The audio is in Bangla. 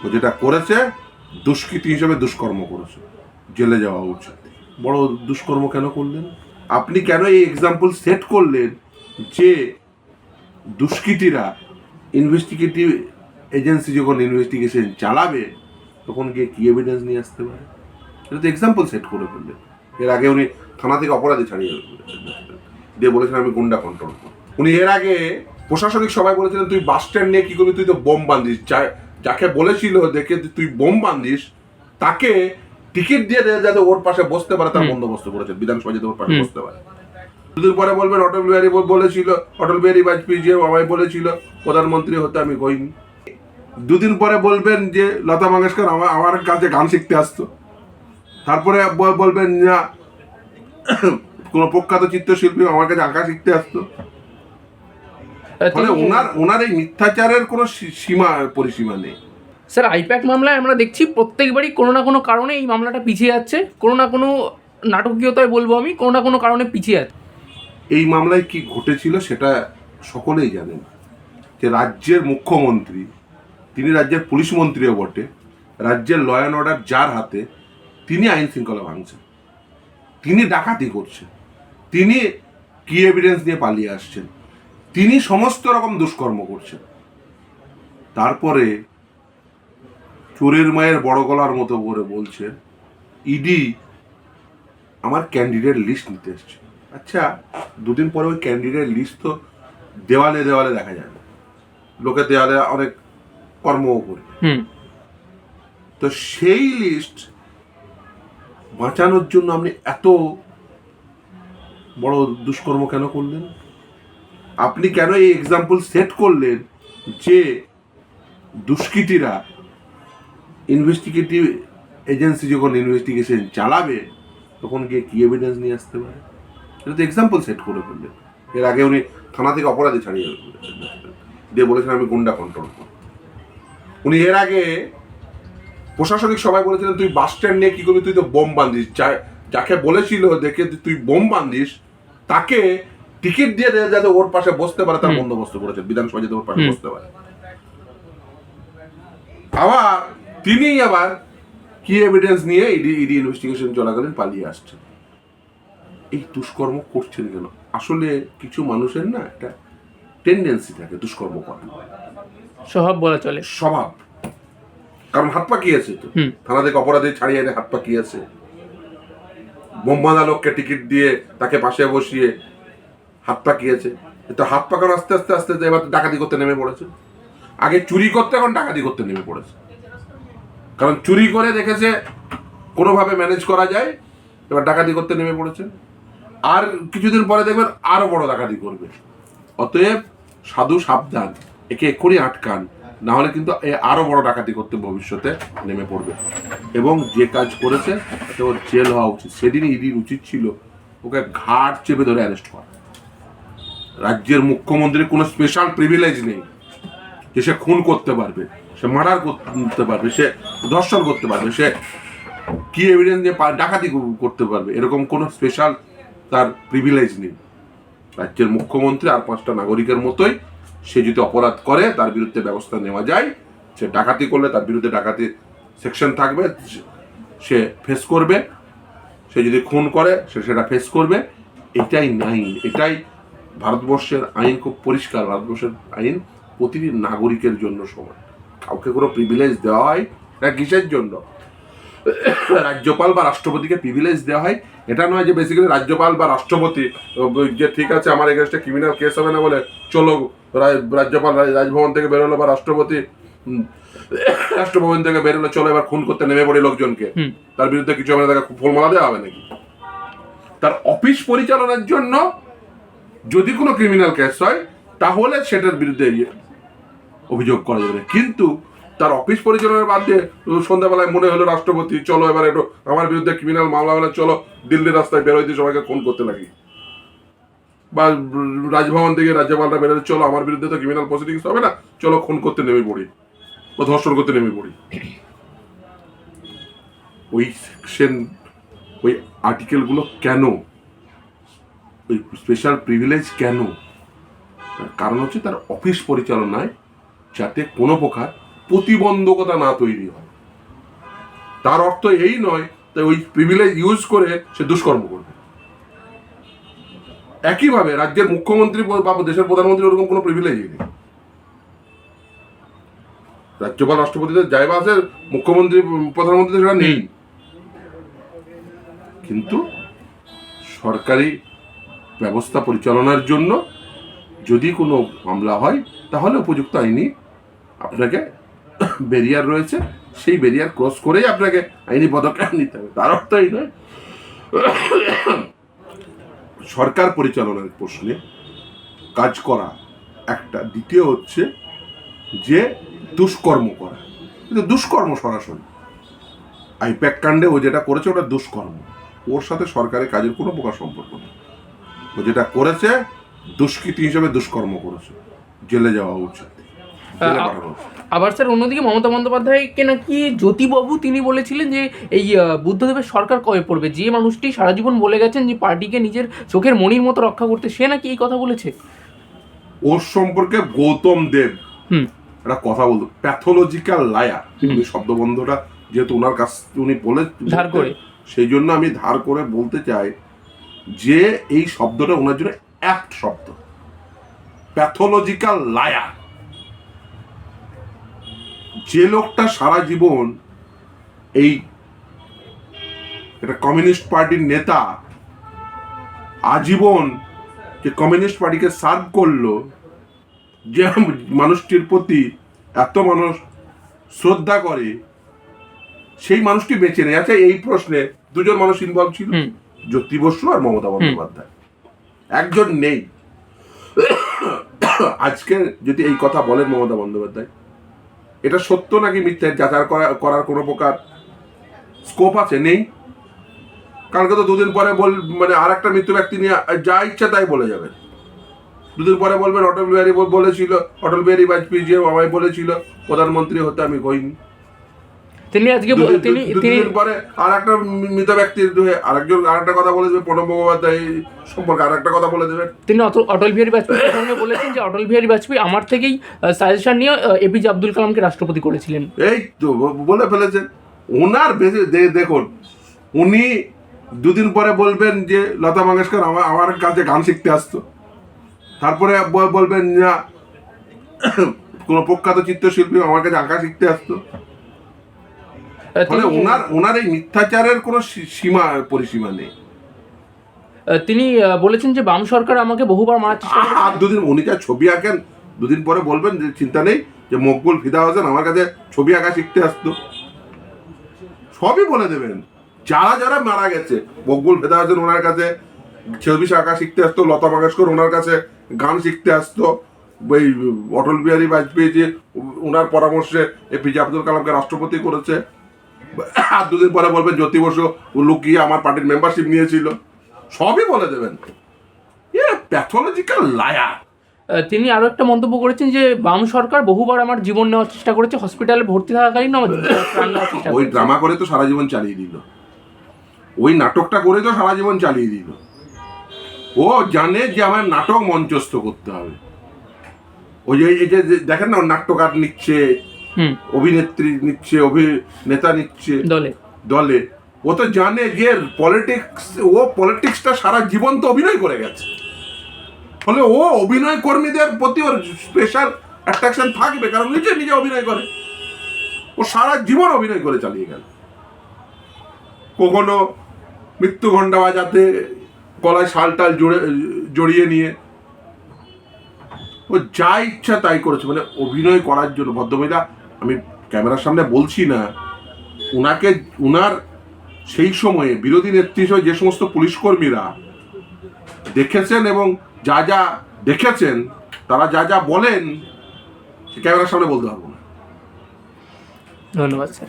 ও যেটা করেছে দুষ্কৃতী হিসেবে দুষ্কর্ম করেছে, জেলে যাওয়া উচিত। বড় দুষ্কর্ম কেন করলেন? আপনি কেন এই এক্সাম্পল সেট করলেন যে দুষ্কৃতীরা ইনভেস্টিগেটিভ এজেন্সি যখন ইনভেস্টিগেশন চালাবে তখন গিয়ে কি এভিডেন্স নিয়ে আসতে পারে? এটা তো এক্সাম্পল সেট করে ফেললেন। এর আগে উনি থানা থেকে অপরাধী ছাড়িয়ে দিয়ে বলেছেন আমি গুন্ডা কন্ট্রোল করব। উনি এর আগে প্রশাসনিক সভায় বলেছিলেন তুই বাস স্ট্যান্ড নিয়ে কি করবি, তুই তো বোম বান্ধিস। যাকে বলেছিল দেখে তুই বোম বান্ধিস তাকে টিকিট দিয়ে যাতে ওর পাশে বসতে পারে তার বন্দোবস্ত করেছেন, বিধানসভা যাতে ওর পাশে বসতে পারে। দুদিন পরে বলবেন অটল বিহারী বলেছিল, অটল বিহারী বাজপেয়ী যে আমায় বলেছিল প্রধানমন্ত্রী হতে আমি কইনি। দুদিন পরে বলবেন যে লতা মঙ্গেশকর আমার কাছে গান শিখতে আসতো। তারপরে বলবেন না কোন প্রখ্যাত চিত্রশিল্পী আমার কাছে আঁকা শিখতে আসতো। ফলে ওনার এই মিথ্যাচারের কোনো সীমা পরিসীমা নেই। স্যার, আইপ্যাক মামলায় আমরা দেখছি প্রত্যেকবারই কোনো না কোনো কারণে এই মামলাটা পিছিয়ে যাচ্ছে, কোনো না কোনো নাটকীয়তায় বলবো আমি, কোনো না কোনো কারণে পিছিয়ে যাচ্ছে। এই মামলায় কি ঘটেছিল সেটা সকলেই জানেন যে রাজ্যের মুখ্যমন্ত্রী, তিনি রাজ্যের পুলিশ মন্ত্রীও বটে, রাজ্যের ল অ্যান্ড অর্ডার যার হাতে, তিনি আইন শৃঙ্খলা ভাঙছেন, তিনি ডাকাতি করছেন, তিনি কি এভিডেন্স নিয়ে পালিয়ে আসছেন, তিনি সমস্ত রকম দুষ্কর্ম করছেন। তারপরে চোরের মায়ের বড় গলার মতো করে বলছেন ইডি আমার ক্যান্ডিডেট লিস্ট নিতে এসছে। আচ্ছা, দুদিন পরে ওই ক্যান্ডিডেট লিস্ট তো দেওয়ালে দেওয়ালে দেখা যায়, লোকে দেওয়ালে অনেক কর্মও করে। তো সেই লিস্ট বাঁচানোর জন্য আপনি এত বড় দুষ্কর্ম কেন করলেন? আপনি কেন এই এক্সাম্পল সেট করলেন যে দুষ্কৃতীরা ইনভেস্টিগেটিভ এজেন্সি যখন ইনভেস্টিগেশন চালাবে তখন গিয়ে কি এভিডেন্স নিয়ে আসতে পারে? এটা তো এক্সাম্পল সেট করে ফেললেন। এর আগে উনি থানা থেকে অপরাধী ছাড়িয়ে দিয়ে বলেছেন আমি গুন্ডা কন্ট্রোল করব। উনি এর আগে প্রশাসনিক সভায় বলেছিলেন তুই বাস স্ট্যান্ড নিয়ে কি করবি, তুই তো বোম বান্ধিস। যাকে বলেছিল দেখে তুই বোম বান্ধিস তাকে টিকিট দিয়ে যাতে ওর পাশে বসতে পারে তার বন্দোবস্ত করেছেন, বিধানসভা যাতে ওর পাশে বসতে পারে। আবার তিনি আবার কি এভিডেন্স নিয়ে ইডি ইনভেস্টিগেশন চলাকালীন পালিয়ে আসছেন। এই দুষ্কর্ম করছেন কেন? আসলে কিছু মানুষের না একটা টেন্ডেন্সি থাকে দুষ্কর্ম করার, স্বভাব বলা চলে, স্বভাব। কারণ হাত পাকিয়েছে তো, থানা থেকে অপরাধী ছাড়িয়ে এনে হাত পাকিয়েছে, বোম বাঁধা লোককে টিকিট দিয়ে তাকে পাশে বসিয়ে হাত পাকিয়েছে। তো হাত পাকানো আস্তে আস্তে আস্তে এবার ডাকাতি করতে নেমে পড়েছে। আগে চুরি করতে, এখন ডাকাতি করতে নেমে পড়েছে। কারণ চুরি করে দেখেছে কোনোভাবে ম্যানেজ করা যায়, এবার ডাকাতি করতে নেমে পড়েছে। আর কিছুদিন পরে দেখবেন আরো বড় ডাকাতি করবে। অতএব সাধু সাবধান, একে এক্ষুনি আটকান, না হলে কিন্তু আরো বড় ডাকাতি করতে ভবিষ্যতে নেমে পড়বে। এবং যে কাজ করেছে তাতে ওর জেল হওয়া উচিত। সেদিনই ইডির উচিত ছিল ওকে ঘাট চেপে ধরে অ্যারেস্ট করা। রাজ্যের মুখ্যমন্ত্রীর কোনো স্পেশাল প্রিভিলেজ নেই যে সে খুন করতে পারবে, সে মার্ডার করতে পারবে, সে ধর্ষণ করতে পারবে, সে কি এভিডেন্স দিয়ে ডাকাতি করতে পারবে, এরকম কোনো স্পেশাল তার প্রিভিলেজ নেই। রাজ্যের মুখ্যমন্ত্রী আর 5টা নাগরিকের মতোই, সে যদি অপরাধ করে তার বিরুদ্ধে ব্যবস্থা নেওয়া যায়। সে ডাকাতি করলে তার বিরুদ্ধে ডাকাতি সেকশন থাকবে, সে ফেস করবে। সে যদি খুন করে সে সেটা ফেস করবে। এটাই নাই, এটাই ভারতবর্ষের আইন। খুব পরিষ্কার, ভারতবর্ষের আইন প্রতিটি নাগরিকের জন্য সমান। কাউকে কোনো প্রিভিলেজ দেওয়া হয় এটা কিসের জন্য? রাজ্যপাল বা রাষ্ট্রপতিকে প্রিভিলেজ দেওয়া হয় এটা নয় যে বেসিক্যালি রাজ্যপাল বা রাষ্ট্রপতি যে ঠিক আছে আমার এগেনস্টে ক্রিমিনাল কেস হবে না বলে চলো রাজ্যপাল রাজভবন থেকে বেরোলো বা রাষ্ট্রপতি রাষ্ট্রভবন থেকে বেরোলো, চলো এবার খুন করতে নেমে পড়ি লোকজনকে, তার বিরুদ্ধে কিছু হবে না, তাকে ফুলমালা দেওয়া হবে নাকি? তার অফিস পরিচালনার জন্য যদি কোনো ক্রিমিনাল কেস হয় তাহলে সেটার বিরুদ্ধে অভিযোগ করা যাবে। কিন্তু তার অফিস পরিচালনার বাদ দিয়ে সন্ধ্যাবেলায় মনে হলো রাষ্ট্রপতি চলো এবার একটু আমার বিরুদ্ধে ক্রিমিনাল মামলা হলে চলো দিল্লির রাস্তায় বেরোইতে সবাইকে খুন করতে লাগি, বা রাজভবন থেকে রাজ্যপালরা বেরোতে চলো আমার বিরুদ্ধে তো ক্রিমিনাল প্রসিডিংস হবে না, চলো খুন করতে নেমে পড়ি বা ধর্ষণ করতে নেমে পড়ি। ওই সেকশন, ওই আর্টিকেলগুলো কেন, ওই স্পেশাল প্রিভিলেজ কেন? কারণ হচ্ছে তার অফিস পরিচালনায় যাতে কোনো প্রকার প্রতিবন্ধকতা না তৈরি হয়। তার অর্থ এই নয় যে ওই প্রিভিলেজ ইউজ করে সে দুষ্কর্ম করবে। একইভাবে রাজ্যের মুখ্যমন্ত্রী বা দেশের প্রধানমন্ত্রী ওরকম কোনো প্রিভিলেজই নেই। রাজ্যপাল রাষ্ট্রপতিদের জায়গা আছে, মুখ্যমন্ত্রী প্রধানমন্ত্রী সেটা নেই। কিন্তু সরকারি ব্যবস্থা পরিচালনার জন্য যদি কোনো মামলা হয় তাহলে উপযুক্ত আইনি আপনাকে ব্যারিয়ার রয়েছে, সেই ব্যারিয়ার ক্রস করেই আপনাকে আইনি পদক্ষেপ নিতে হবে। তার অর্থ এই নয় সরকার পরিচালনার প্রশ্নে কাজ করা একটা, দ্বিতীয় হচ্ছে যে দুষ্কর্ম করা। কিন্তু দুষ্কর্ম সরাসরি আইপ্যাক কাণ্ডে ও যেটা করেছে ওটা দুষ্কর্ম, ওর সাথে সরকারের কাজের কোনো প্রকার সম্পর্ক নেই। ও যেটা করেছে দুষ্কৃতী হিসেবে দুষ্কর্ম করেছে, জেলে যাওয়া উচিত, জেলে পাঠানো উচিত। আবার স্যার অন্যদিকে মমতা বন্দ্যোপাধ্যায়কে নাকি জ্যোতিবাবু তিনি বলেছিলেন যে এই বুদ্ধদেবের সরকার কবে পড়বে, যে মানুষটি সারা জীবন বলে গেছেন যে পার্টিকে নিজের চোখের মণির মতো রক্ষা করতে, সে নাকি এই কথা বলেছে। ওর সম্পর্কে গৌতম দেব একটা কথা বলতো, প্যাথোলজিক্যাল লায়ার। উনি শব্দবন্ধটা যেহেতু ওনার কাছ উনি বলে ধার করে, সেই জন্য আমি ধার করে বলতে চাই যে এই শব্দটা ওনার জন্য অ্যাপ্ট শব্দ, প্যাথোলজিক্যাল লায়ার। যে লোকটা সারা জীবন এই একটা কমিউনিস্ট পার্টির নেতা, আজীবন যে কমিউনিস্ট পার্টিকে সার্ভ করলো, যে মানুষটির প্রতি এত মানুষ শ্রদ্ধা করে, সেই মানুষটি বেঁচে নেই। আচ্ছা, এই প্রশ্নে দুজন মানুষ ইনভলভ ছিল, জ্যোতি বসু আর মমতা বন্দ্যোপাধ্যায়, একজন নেই। আজকে যদি এই কথা বলেন মমতা বন্দ্যোপাধ্যায়, এটা সত্য নাকি মিথ্যে যাচাই করার কোনো প্রকার স্কোপ আছে? নেই। কালকে তো দুদিন পরে মানে আর একটা মৃত্যু ব্যক্তি নিয়ে যা ইচ্ছা তাই বলে যাবেন। দুদিন পরে বলবেন অটল বিহারী বলেছিল, অটল বিহারী বাজপেয়ী যে আমায় বলেছিল প্রধানমন্ত্রী হতে, আমি কইনি। তিনি আজকে দুদিন পরে আর একটা মৃত ব্যক্তির আরেকজন আর একটা কথা বলে দেবে, প্রণব মুখোপাধ্যায় সম্পর্কে আর একটা কথা বলে দেবেন। তিনি অটল বিহারী বাজপেয়ীর সঙ্গে বলেছেন যে অটল বিহারী বাজপেয়ী আমার থেকেই সাজেশন নিয়ে এপিজে আব্দুল কালামকে রাষ্ট্রপতি করেছিলেন। এই তো বলে ফেলেছেন। ওনার বেশি দেখুন, উনি দুদিন পরে বলবেন যে লতা মঙ্গেশকর আমার কাছে গান শিখতে আসতো, তারপরে বলবেন না কোনো প্রখ্যাত চিত্রশিল্পী আমার কাছে আঁকা শিখতে আসতো। ফলে ওনার এই মিথ্যাচারের কোনো সীমা পরিসীমা নেই। তিনি বলেছেন যে বাম সরকার আমাকে বহুবার মারার চেষ্টা করেছে। আর দুদিন উনি যা ছবি আঁকেন, দুদিন পরে বলবেন যে চিন্তা নেই যে মকবুল ফিদা হোসেন আমার কাছে ছবি আঁকা শিখতে আসতো। সবই বলে দেবেন। যারা যারা মারা গেছে, মকবুল ফিদা হোসেন ওনার কাছে ছবি আঁকা শিখতে আসতো, লতা মঙ্গেশকর ওনার কাছে গান শিখতে আসতো, ওই অটল বিহারী বাজপেয়ী যে ওনার পরামর্শে এপিজে আব্দুল কালামকে রাষ্ট্রপতি করেছে। আর দুদিন পরে বলবেন জ্যোতি বসু লুকিয়ে আমার পার্টির মেম্বারশিপ নিয়েছিল। সবই বলে দেবেন। Pathological liar. তিনি আরো একটা মন্তব্য করেছেন যে বাম সরকার বহুবার আমার জীবন নেওয়ার চেষ্টা করেছে, হসপিটালে ভর্তি থাকাকালীন আমার প্রাণ নেওয়ার চেষ্টা করেছে। ওই ড্রামা করে তো সারা জীবন চালিয়ে দিল, ওই নাটকটা করে তো সারা জীবন চালিয়ে দিল। ও জানে যে আমার নাটক মঞ্চস্থ করতে হবে। ওই যে এই যে দেখেন না, নাট্যকার নিচ্ছে, অভিনেত্রী নিচ্ছে, অভিনেতা নিচ্ছে দলে। ও তো জানে যে পলিটিক্সটা সারা জীবন তো অভিনয় করে গেছে। ফলে ও অভিনয় কর্মীদের প্রতি ওর স্পেশাল অ্যাট্রাকশন থাকবে, কারণ নিজে অভিনয় করে। ও সারা জীবন অভিনয় করে চালিয়ে গেল। কখনো মৃত্যু ঘণ্টা বাজাতে গলায় শালটাল জড়িয়ে নিয়ে ও যা ইচ্ছা তাই করেছে, মানে অভিনয় করার জন্য। ভদ্রমহিলা, আমি ক্যামেরার সামনে বলছি না, উনার সেই সময়ে বিরোধী নেত্রী হিসেবে যে সমস্ত পুলিশ কর্মীরা দেখেছেন এবং যা দেখেছেন, তারা যা বলেন সে ক্যামেরার সামনে বলতে পারবো না। ধন্যবাদ স্যার।